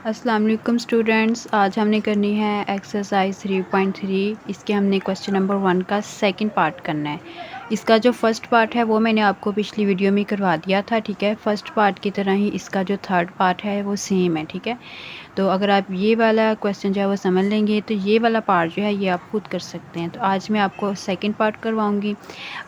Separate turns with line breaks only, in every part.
अस्सलाम वालेकुम स्टूडेंट्स, आज हमने करनी है एक्सरसाइज 3.3। इसके हमने क्वेश्चन नंबर 1 का सेकंड पार्ट करना है। इसका जो फर्स्ट पार्ट है वो मैंने आपको पिछली वीडियो में करवा दिया था, ठीक है। फर्स्ट पार्ट की तरह ही इसका जो थर्ड पार्ट है वो सेम है, ठीक है। तो अगर आप ये वाला क्वेश्चन जो है वो समझ लेंगे तो ये वाला पार्ट जो है ये आप खुद कर सकते हैं। तो आज मैं आपको सेकेंड पार्ट करवाऊँगी।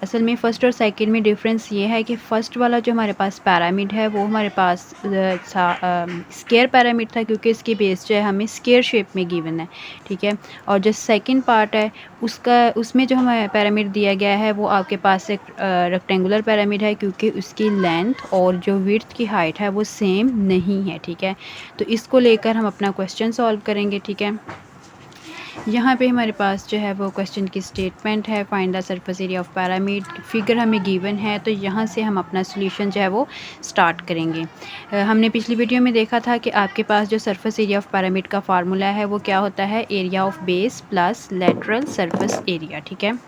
असल में फ़र्स्ट और सेकंड में डिफरेंस ये है कि फ़र्स्ट वाला जो हमारे पास पैरामिड है वो हमारे पास स्क्वायर पैरामिड था, क्योंकि इसकी बेस जो है हमें स्क्वायर शेप में गिवन है, ठीक है। और जो सेकंड पार्ट है उसमें जो हमें पैरामिड दिया गया है वो आपके पास एक रेक्टेंगुलर पैरामिड है, क्योंकि उसकी लेंथ और जो विड्थ की हाइट है वो सेम नहीं है, ठीक है। तो इसको लेकर हम अपना क्वेश्चन सॉल्व करेंगे, ठीक है। यहाँ पे हमारे पास जो है वो क्वेश्चन की स्टेटमेंट है, find the surface area of pyramid. Figure हमें गिवन है, तो यहाँ से हम अपना सोल्यूशन जो है वो स्टार्ट करेंगे। हमने पिछली वीडियो में देखा था कि आपके पास जो सरफेस एरिया ऑफ पैरामिड का फार्मूला है वो क्या होता है, area of base plus lateral surface area, ठीक है।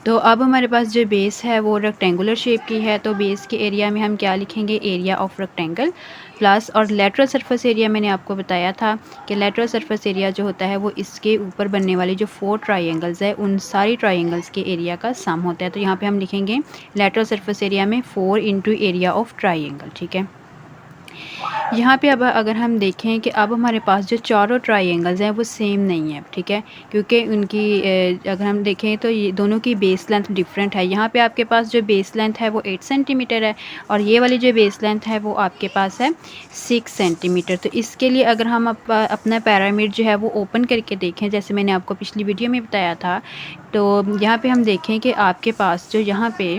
तो अब हमारे पास जो बेस है वो रेक्टेंगुलर शेप की है, तो बेस के एरिया में हम क्या लिखेंगे, एरिया ऑफ रेक्टेंगल प्लस, और लेटरल सरफेस एरिया मैंने आपको बताया था कि लेटरल सरफेस एरिया जो होता है वो इसके ऊपर बनने वाली जो 4 ट्राइंगल्स है उन सारी ट्राइंगल्स के एरिया का सम होता है। तो यहाँ पे हम लिखेंगे लेटरल सरफेस एरिया में 4 इंटू एरिया ऑफ ट्राइंगल, ठीक है। यहाँ पे अब अगर हम देखें कि अब हमारे पास जो चारों ट्राइंगल्स हैं वो सेम नहीं है, ठीक है, क्योंकि उनकी अगर हम देखें तो ये दोनों की बेस लेंथ डिफरेंट है। यहाँ पे आपके पास जो बेस लेंथ है वो 8 सेंटीमीटर है और ये वाली जो बेस लेंथ है वो आपके पास है 6 सेंटीमीटर। तो इसके लिए अगर हम अपना पैरामिड जो है वो ओपन करके देखें, जैसे मैंने आपको पिछली वीडियो में बताया था, तो यहाँ पर हम देखें कि आपके पास जो यहाँ पे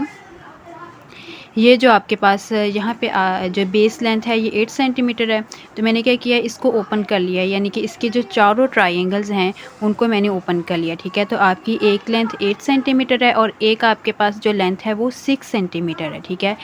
ये जो आपके पास यहाँ पे जो बेस लेंथ है ये 8 सेंटीमीटर है। तो मैंने क्या किया, इसको ओपन कर लिया, यानी कि इसके जो चारों ट्राइंगल्स हैं उनको मैंने ओपन कर लिया, ठीक है। तो आपकी एक लेंथ 8 सेंटीमीटर है और एक आपके पास जो लेंथ है वो 6 सेंटीमीटर है, ठीक है।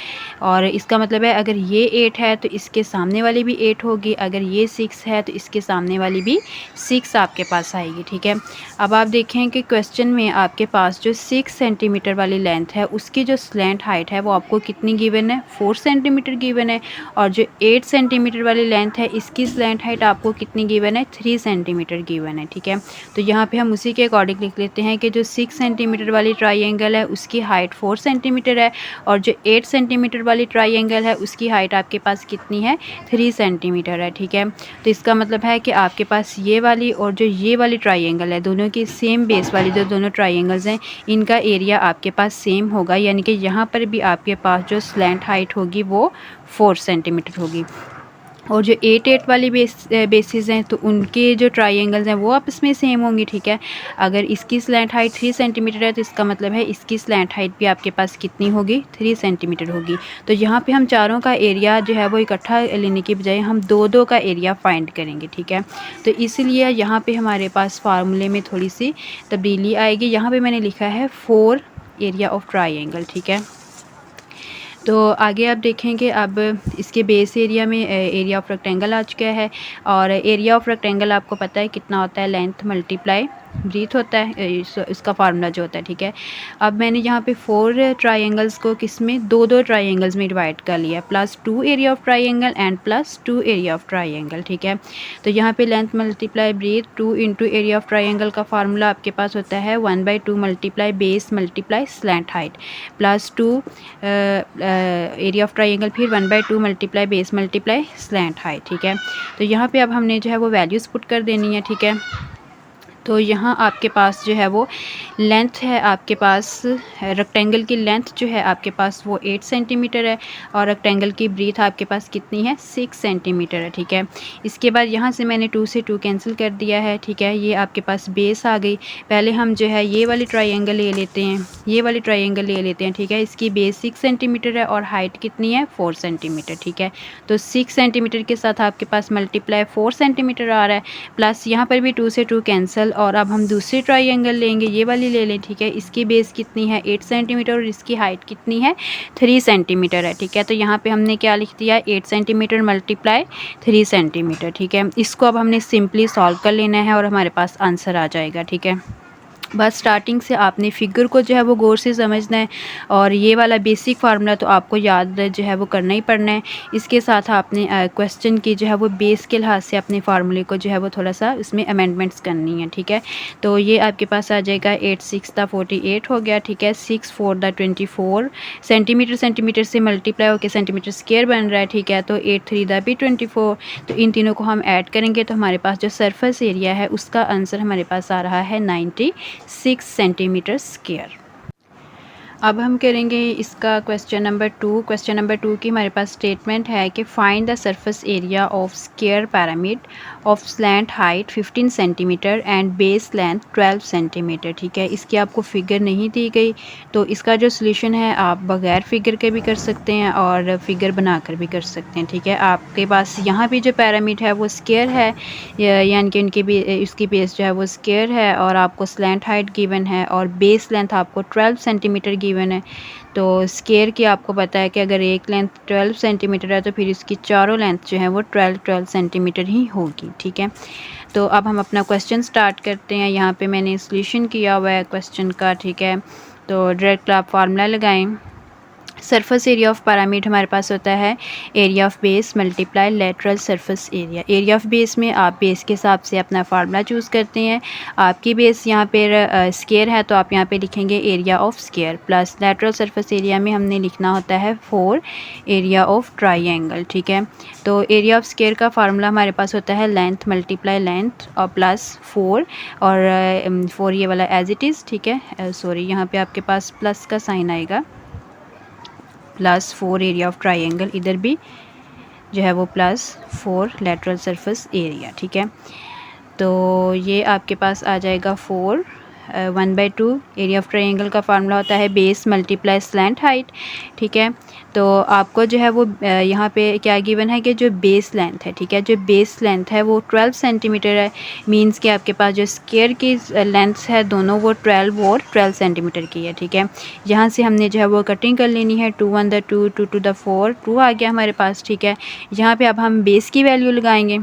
और इसका मतलब है अगर ये 8 है तो इसके सामने वाली भी 8 होगी, अगर ये 6 है तो इसके सामने वाली भी 6 आपके पास आएगी, ठीक है। अब आप देखें कि क्वेश्चन में आपके पास जो 6 सेंटीमीटर वाली लेंथ है उसकी जो स्लैंट हाइट है वो आपको कितनी गिवन है, 4 सेंटीमीटर गिवन है। और जो 8 सेंटीमीटर वाली लेंथ है इसकी स्लैंट हाइट आपको कितनी गिवन है, 3 सेंटीमीटर गिवन है, ठीक है। तो यहाँ पे हम उसी के अकॉर्डिंग लिख लेते हैं कि जो 6 सेंटीमीटर वाली ट्राइंगल है उसकी हाइट 4 सेंटीमीटर है और जो 8 सेंटीमीटर वाली ट्राइंगल है उसकी हाइट आपके पास कितनी है, 3 सेंटीमीटर है, ठीक है। तो इसका मतलब है कि आपके पास ये वाली और जो ये वाली ट्राइंगल है दोनों की सेम बेस वाली जो दोनों ट्राइंगल्स हैं इनका एरिया आपके पास सेम होगा, यानी कि यहाँ पर भी आपके पास जो स्लैंट हाइट होगी वो 4 सेंटीमीटर होगी। और जो 8 वाली बेसिस हैं तो उनके जो ट्राइंगल्स हैं वो आपस में सेम होंगी, ठीक है। अगर इसकी स्लैंट हाइट 3 सेंटीमीटर है तो इसका मतलब है इसकी स्लैंट हाइट भी आपके पास कितनी होगी, 3 सेंटीमीटर होगी। तो यहाँ पे हम चारों का एरिया जो है वो इकट्ठा लेने की बजाय हम दो दो का एरिया फाइंड करेंगे, ठीक है। तो इसलिए यहाँ पे हमारे पास फार्मूले में थोड़ी सी तब्दीली आएगी। यहाँ पर मैंने लिखा है 4 एरिया ऑफ ट्राइंगल, ठीक है। तो आगे आप देखेंगे अब इसके बेस एरिया में एरिया ऑफ रेक्टेंगल आ चुका है और एरिया ऑफ रेक्टेंगल आपको पता है कितना होता है, लेंथ मल्टीप्लाई ब्रीथ होता है, इसका फार्मूला जो होता है, ठीक है। अब मैंने यहाँ पे 4 ट्राइंगल्स को किस में, दो दो ट्राइंगल्स में डिवाइड कर लिया, +2 area of triangle and +2 area of triangle, ठीक है। तो यहाँ पे length multiply breadth 2 into area of triangle का फार्मूला आपके पास होता है 1/2 multiply base multiply slant height +2 area of triangle फिर 1/2 multiply base multiply slant height, ठीक है। तो यहाँ पे अब हमने जो है वो वैल्यूज़ पुट कर देनी है, ठीक है। तो यहाँ आपके पास जो है वो लेंथ है, आपके पास रेक्टेंगल की लेंथ जो है आपके पास वो 8 सेंटीमीटर है और रेक्टेंगल की ब्रीथ आपके पास कितनी है, 6 सेंटीमीटर है, ठीक है। इसके बाद यहाँ से मैंने 2 से 2 कैंसिल कर दिया है, ठीक है। ये आपके पास बेस आ गई। पहले हम जो है ये वाली ट्राइंगल ले लेते हैं, ये वाली ट्राइंगल ले लेते हैं, ठीक है। इसकी बेस 6 सेंटीमीटर है और हाइट कितनी है, 4 सेंटीमीटर, ठीक है। तो 6 सेंटीमीटर के साथ आपके पास मल्टीप्लाई 4 सेंटीमीटर आ रहा है, प्लस यहाँ पर भी 2 से 2 कैंसिल। और अब हम दूसरी ट्राइंगल लेंगे, ये वाली ले लें, ठीक है। इसकी बेस कितनी है, 8 सेंटीमीटर और इसकी हाइट कितनी है, 3 सेंटीमीटर है, ठीक है। तो यहाँ पे हमने क्या लिख दिया, 8 सेंटीमीटर मल्टीप्लाई 3 सेंटीमीटर, ठीक है। इसको अब हमने सिंपली सॉल्व कर लेना है और हमारे पास आंसर आ जाएगा, ठीक है। बस स्टार्टिंग से आपने फ़िगर को जो है वो गौर से समझना है और ये वाला बेसिक फार्मूला तो आपको याद जो है वो करना ही पड़ना है। इसके साथ आपने क्वेश्चन की जो है वो बेस के लिहाज से अपने फार्मूले को जो है वो थोड़ा सा इसमें अमेंडमेंट्स करनी है, ठीक है। तो ये आपके पास आ जाएगा 8 6 दा 48 हो गया, ठीक है। 6 4 दा 24 सेंटीमीटर से मल्टीप्लाई होकर सेंटीमीटर स्क्वायर बन रहा है, ठीक है। तो 8 3 दा भी 24। तो इन तीनों को हम ऐड करेंगे तो हमारे पास जो सरफेस एरिया है उसका आंसर हमारे पास आ रहा है 96 सेंटीमीटर स्क्वायर। अब हम करेंगे इसका क्वेश्चन नंबर 2। क्वेश्चन नंबर 2 की हमारे पास स्टेटमेंट है कि find the surface area of square pyramid of slant height 15 centimetre and base length 12 centimetre, ठीक है। इसकी आपको फिगर नहीं दी गई, तो इसका जो सोल्यूशन है आप बगैर फिगर के भी कर सकते हैं और फिगर बनाकर भी कर सकते हैं, ठीक है। आपके पास यहाँ भी जो पिरामिड है वो स्क्वायर है, यानी कि उनकी भी उसकी बेस जो है वो स्क्वायर है और आपको स्लैंट हाइट गिवन है और बेस लेंथ आपको 12 सेंटीमीटर गिवन है। तो स्क्वायर की आपको पता है कि अगर एक लेंथ 12 सेंटीमीटर है तो फिर इसकी चारों लेंथ जो है वो 12 सेंटीमीटर ही होगी, ठीक है। तो अब हम अपना क्वेश्चन स्टार्ट करते हैं। यहाँ पे मैंने सॉल्यूशन किया हुआ है क्वेश्चन का, ठीक है। तो डायरेक्ट आप फार्मूला लगाएं। सरफेस एरिया ऑफ पिरामिड हमारे पास होता है area of base multiply lateral surface area. Area of base में आप बेस के हिसाब से अपना फार्मूला चूज़ करते हैं। आपकी बेस यहाँ पे स्क्वायर है तो आप यहाँ पे लिखेंगे area of square plus lateral surface area में हमने लिखना होता है 4 एरिया ऑफ ट्राइंगल, ठीक है। तो एरिया ऑफ स्क्वायर का फार्मूला हमारे पास होता है लेंथ मल्टीप्लाई लेंथ और प्लस 4 और 4 ये वाला एज इट इज़, ठीक है। सॉरी, यहाँ पे आपके पास प्लस का साइन आएगा, प्लस 4 एरिया ऑफ ट्राइंगल, इधर भी जो है वो प्लस 4 लेटरल सरफेस एरिया, ठीक है। तो ये आपके पास आ जाएगा 4 1/2 एरिया ऑफ ट्राइंगल का फार्मूला होता है बेस मल्टीप्लाई स्लैंट हाइट, ठीक है। तो आपको जो है वो यहाँ पे क्या गिवन है कि जो बेस लेंथ है, ठीक है, जो बेस लेंथ है वो 12 सेंटीमीटर है। मींस कि आपके पास जो स्क्वायर की लेंथ है दोनों वो 12 और 12 सेंटीमीटर की है, ठीक है। यहाँ से हमने जो है वो कटिंग कर लेनी है। 2 1 दा 2 2 2 दा 4 2 आ गया हमारे पास, ठीक है। यहाँ पे अब हम बेस की वैल्यू लगाएंगे।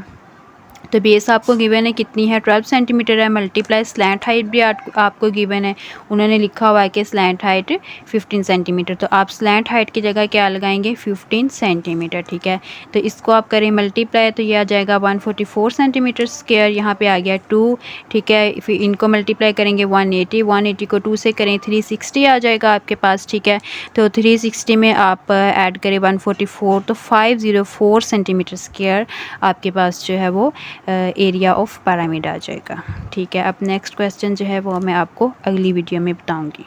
तो बेस आपको गिवन है कितनी है, 12 सेंटीमीटर है, मल्टीप्लाई स्लैंट हाइट भी आपको गिवन है। उन्होंने लिखा हुआ है कि स्लैंट हाइट 15 सेंटीमीटर, तो आप स्लैंट हाइट की जगह क्या लगाएंगे, 15 सेंटीमीटर, ठीक है। तो इसको आप करें मल्टीप्लाई तो ये आ जाएगा 144 सेंटीमीटर स्क्वायर। यहाँ पे आ गया 2, ठीक है। फिर इनको मल्टीप्लाई करेंगे 180 को 2 से करें 360 आ जाएगा आपके पास, ठीक है। तो 360 में आप ऐड करें 144 तो 504 सेंटीमीटर स्क्वायर आपके पास जो है वो एरिया ऑफ पिरामिड आ जाएगा, ठीक है। अब नेक्स्ट क्वेश्चन जो है वो मैं आपको अगली वीडियो में बताऊंगी।